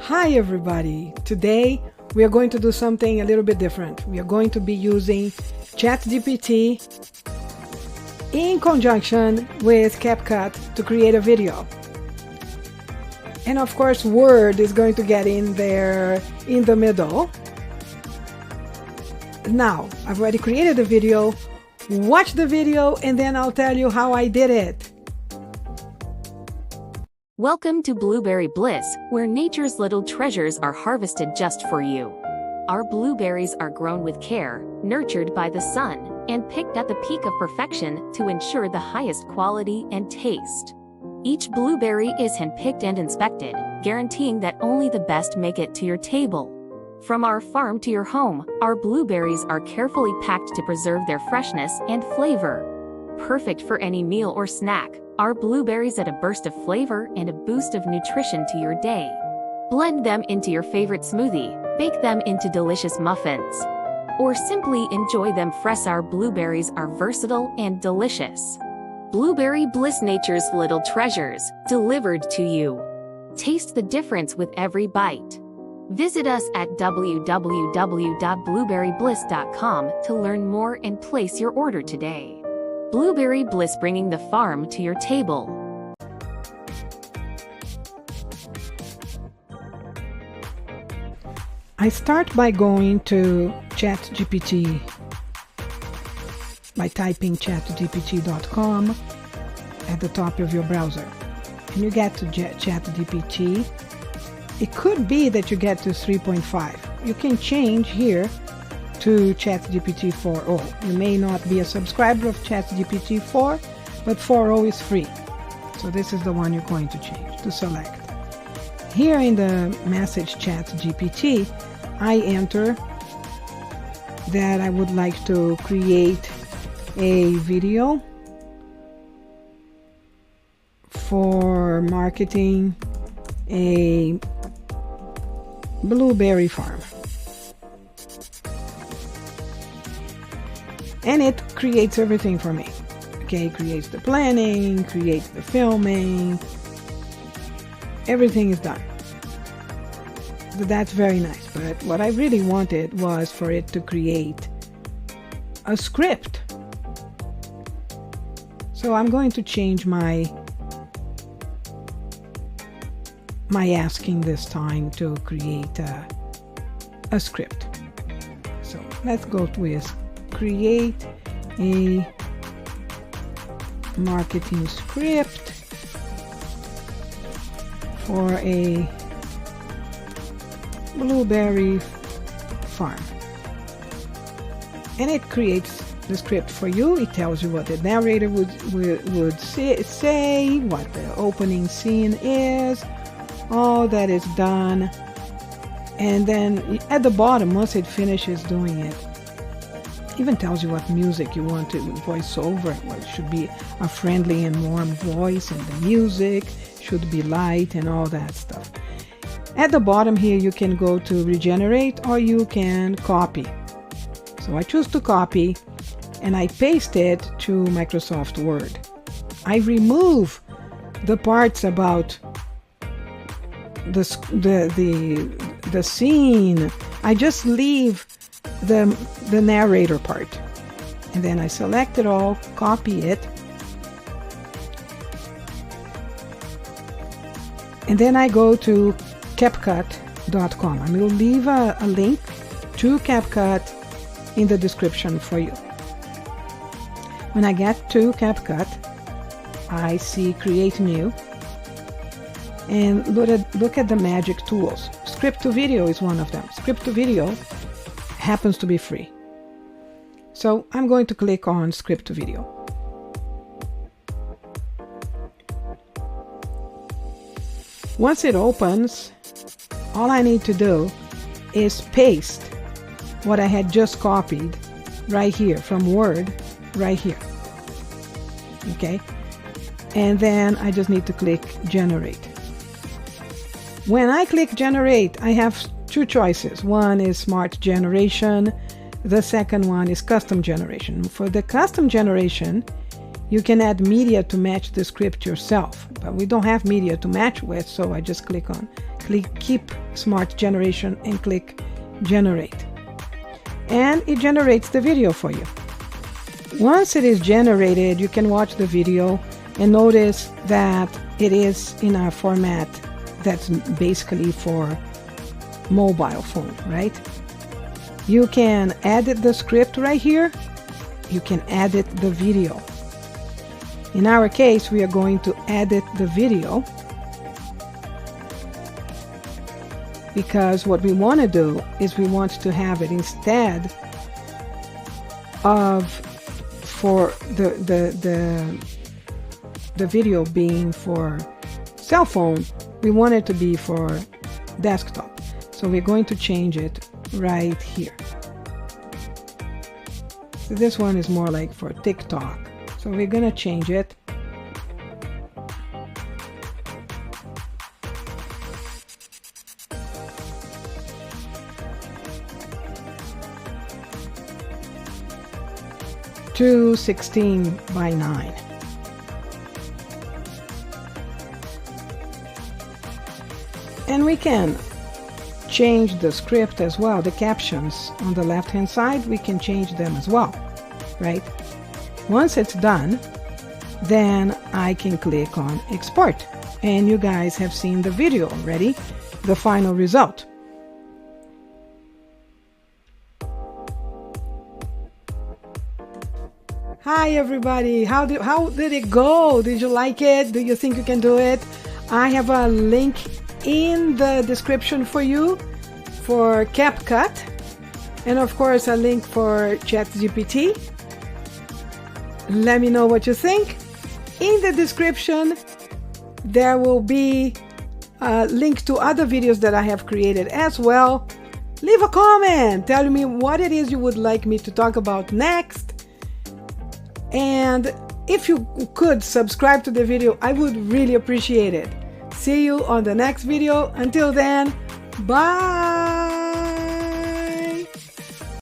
Hi everybody! Today we are going to do something a little bit different. We are going to be using ChatGPT in conjunction with CapCut to create a video. And of course Word is going to get in there in the middle. Now, I've already created a video. Watch the video and then I'll tell you how I did it. Welcome to Blueberry Bliss, where nature's little treasures are harvested just for you. Our blueberries are grown with care, nurtured by the sun, and picked at the peak of perfection to ensure the highest quality and taste. Each blueberry is handpicked and inspected, guaranteeing that only the best make it to your table. From our farm to your home, our blueberries are carefully packed to preserve their freshness and flavor. Perfect for any meal or snack, our blueberries add a burst of flavor and a boost of nutrition to your day. Blend them into your favorite smoothie, bake them into delicious muffins, or simply enjoy them fresh. Our blueberries are versatile and delicious. Blueberry Bliss, nature's little treasures, delivered to you. Taste the difference with every bite. Visit us at www.blueberrybliss.com to learn more and place your order today. Blueberry Bliss, bringing the farm to your table. I start by going to ChatGPT, by typing chatgpt.com at the top of your browser. And you get to ChatGPT. It could be that you get to 3.5. You can change here to ChatGPT 4.0. You may not be a subscriber of ChatGPT 4, but 4.0 is free. So this is the one you're going to change, to select. Here in the message ChatGPT, I enter that I would like to create a video for marketing a blueberry farm. And it creates everything for me. Okay, it creates the planning, creates the filming, everything is done. So that's very nice. But what I really wanted was for it to create a script. So I'm going to change my asking this time to create a script. So let's go with create a marketing script for a blueberry farm. And it creates the script for you. It tells you what the narrator would say, what the opening scene is, all that is done. And then at the bottom, once it finishes doing it, even tells you what music you want to voice over. Well, it should be a friendly and warm voice, and the music should be light and all that stuff. At the bottom here, you can go to regenerate or you can copy. So I choose to copy and I paste it to Microsoft Word. I remove the parts about the scene. I just leave the narrator part, and then I select it all, copy it, and then I go to CapCut.com. I will leave a link to CapCut in the description for you. When I get to CapCut, I see Create New, and look at the magic tools. Script to Video is one of them. Script to Video happens to be free. So I'm going to click on Script to Video. Once it opens, all I need to do is paste what I had just copied right here from Word, right here. Okay? And then I just need to click Generate. When I click Generate, I have two choices. One is Smart Generation. The second one is Custom Generation. For the Custom Generation, You can add media to match the script yourself, but we don't have media to match with, so I just click Keep Smart Generation and click Generate. And it generates the video for you. Once it is generated, you can watch the video and notice that it is in a format that's basically for mobile phone, right? You can edit the script right here. You can edit the video. In our case, we are going to edit the video because what we want to do is we want to have it instead of for the video being for cell phone, we want it to be for desktop. So we're going to change it right here. So this one is more like for TikTok. So we're gonna change it. To 16 by 9. And we can change the script as well. The captions on the left hand side, we can change them as well, right? Once it's done, then I can click on export. And you guys have seen the video already, the final result. Hi everybody, how did it go? Did you like it? Do you think you can do it? I have a link in the description for you for CapCut, and of course a link for ChatGPT. Let me know what you think. In the description there will be a link to other videos that I have created as well. Leave a comment, tell me what it is you would like me to talk about next. And if you could subscribe to the video, I would really appreciate it. See you on the next video. Until then, bye!